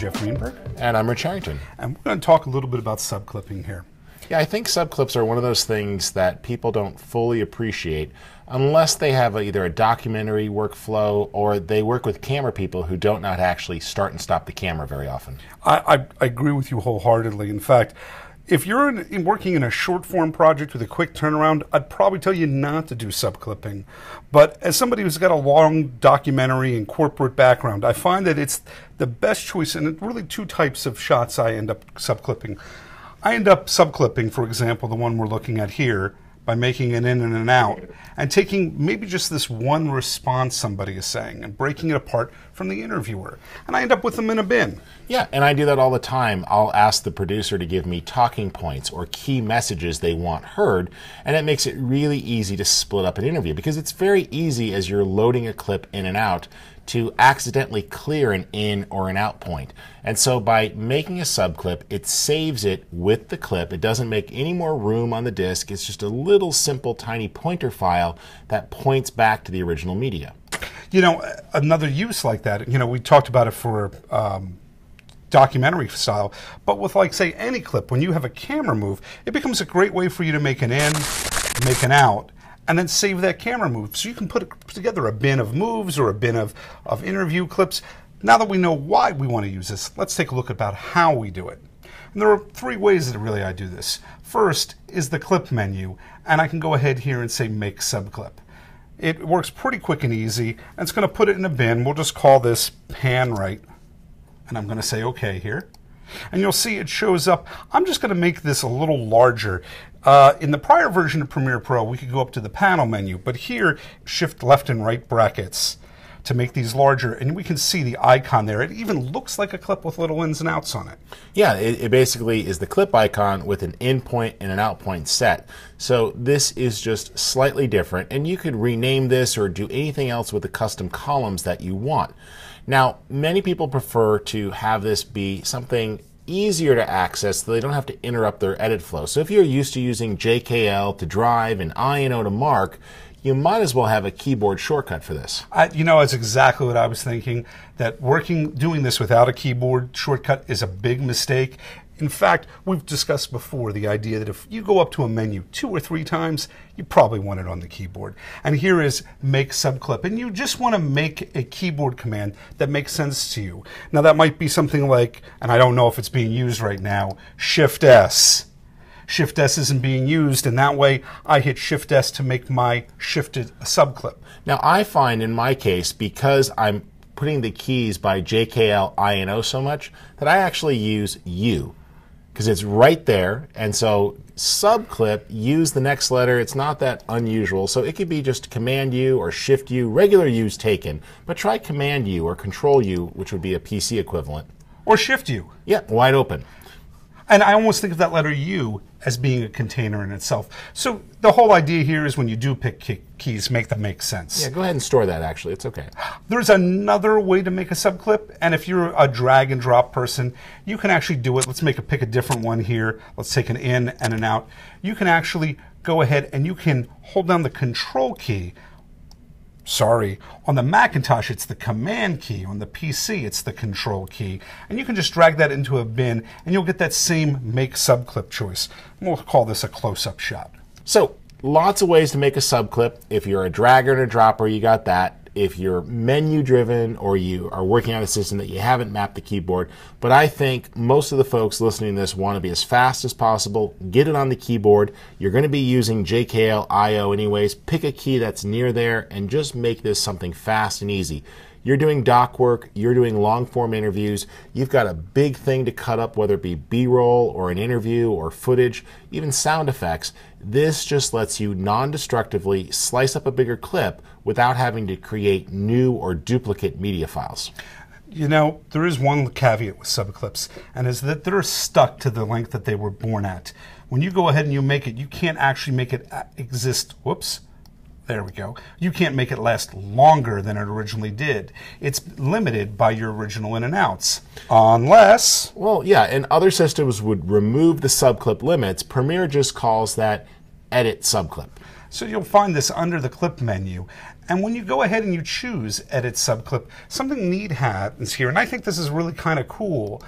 Jeff Greenberg. And I'm Rich Harrington. And we're going to talk a little bit about subclipping here. Yeah, I think subclips are one of those things that people don't fully appreciate unless they have either a documentary workflow or they work with camera people who don't know how to actually start and stop the camera very often. I agree with you wholeheartedly. In fact, if you're working in a short form project with a quick turnaround, I'd probably tell you not to do subclipping. But as somebody who's got a long documentary and corporate background, I find that it's the best choice, and really two types of shots I end up subclipping. I end up subclipping, for example, the one we're looking at here, by making an in and an out, and taking maybe just this one response somebody is saying and breaking it apart from the interviewer. And I end up with them in a bin. Yeah, and I do that all the time. I'll ask the producer to give me talking points or key messages they want heard, and it makes it really easy to split up an interview because it's very easy as you're loading a clip in and out to accidentally clear an in or an out point. And so by making a subclip, it saves it with the clip. It doesn't make any more room on the disk. It's just a little simple tiny pointer file that points back to the original media. You know, another use like that, you know, we talked about it for documentary style, but with, like, say, any clip, when you have a camera move, it becomes a great way for you to make an in, make an out, and then save that camera move. So you can put together a bin of moves or a bin of interview clips. Now that we know why we want to use this, let's take a look about how we do it. And there are three ways that really I do this. First is the clip menu, and I can go ahead here and say make subclip. It works pretty quick and easy, and it's going to put it in a bin. We'll just call this pan right, and I'm going to say OK here. And you'll see it shows up. I'm just going to make this a little larger. In the prior version of Premiere Pro, we could go up to the panel menu, but here, shift left and right brackets to make these larger, and we can see the icon there. It even looks like a clip with little ins and outs on it. Yeah, it basically is the clip icon with an in point and an out point set. So this is just slightly different, and you could rename this or do anything else with the custom columns that you want. Now, many people prefer to have this be something easier to access so they don't have to interrupt their edit flow. So if you're used to using JKL to drive and INO to mark, you might as well have a keyboard shortcut for this. You know, it's exactly what I was thinking, that doing this without a keyboard shortcut is a big mistake. In fact, we've discussed before the idea that if you go up to a menu 2 or 3 times, you probably want it on the keyboard. And here is make subclip, and you just want to make a keyboard command that makes sense to you. Now that might be something like, and I don't know if it's being used right now, Shift S. Shift S isn't being used, and that way I hit Shift S to make my shifted subclip. Now I find in my case, because I'm putting the keys by JKL INO so much, that I actually use U, because it's right there. And so subclip, use the next letter. It's not that unusual. So it could be just Command U or Shift U. Regular U's taken, but try Command U or Control U, which would be a PC equivalent. Or Shift U. Yeah, wide open. And I almost think of that letter U as being a container in itself. So the whole idea here is when you do pick keys, make them make sense. Yeah, go ahead and store that, actually. It's okay. There's another way to make a subclip, and if you're a drag and drop person, you can actually do it. Let's pick a different one here. Let's take an in and an out. You can actually go ahead and you can hold down the Control key. Sorry, on the Macintosh it's the Command key, on the PC it's the Control key, and you can just drag that into a bin and you'll get that same make subclip choice. We'll call this a close-up shot. So lots of ways to make a subclip. If you're a dragger and a dropper, you got that. If you're menu driven or you are working on a system that you haven't mapped the keyboard, but I think most of the folks listening to this want to be as fast as possible, get it on the keyboard. You're going to be using JKL IO anyways. Pick a key that's near there and just make this something fast and easy. You're doing doc work, you're doing long form interviews, you've got a big thing to cut up, whether it be B-roll or an interview or footage, even sound effects. This just lets you non-destructively slice up a bigger clip without having to create new or duplicate media files. You know, there is one caveat with subclips, and is that they're stuck to the length that they were born at. When you go ahead and you make it, you can't actually make it exist. Whoops. There we go. You can't make it last longer than it originally did. It's limited by your original in and outs. Unless... Well, yeah, and other systems would remove the subclip limits. Premiere just calls that edit subclip. So you'll find this under the clip menu. And when you go ahead and you choose Edit Subclip, something neat happens here, and I think this is really kind of cool,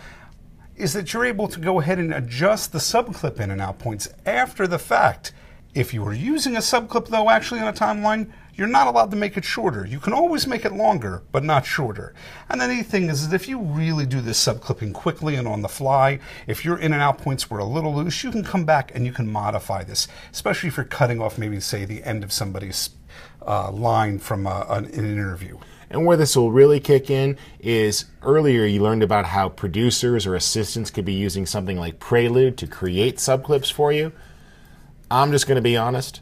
is that you're able to go ahead and adjust the subclip in and out points after the fact. If you are using a subclip, though, actually on a timeline, you're not allowed to make it shorter. You can always make it longer, but not shorter. And the neat thing is that if you really do this subclipping quickly and on the fly, if your in and out points were a little loose, you can come back and you can modify this, especially if you're cutting off maybe, say, the end of somebody's line from an interview. And where this will really kick in is earlier you learned about how producers or assistants could be using something like Prelude to create subclips for you. I'm just going to be honest.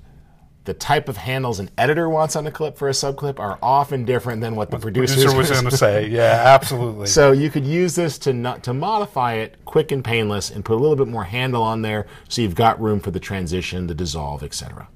The type of handles an editor wants on a clip for a subclip are often different than what the producer was going to say. Yeah, absolutely. So you could use this to modify it quick and painless and put a little bit more handle on there so you've got room for the transition, the dissolve, etc.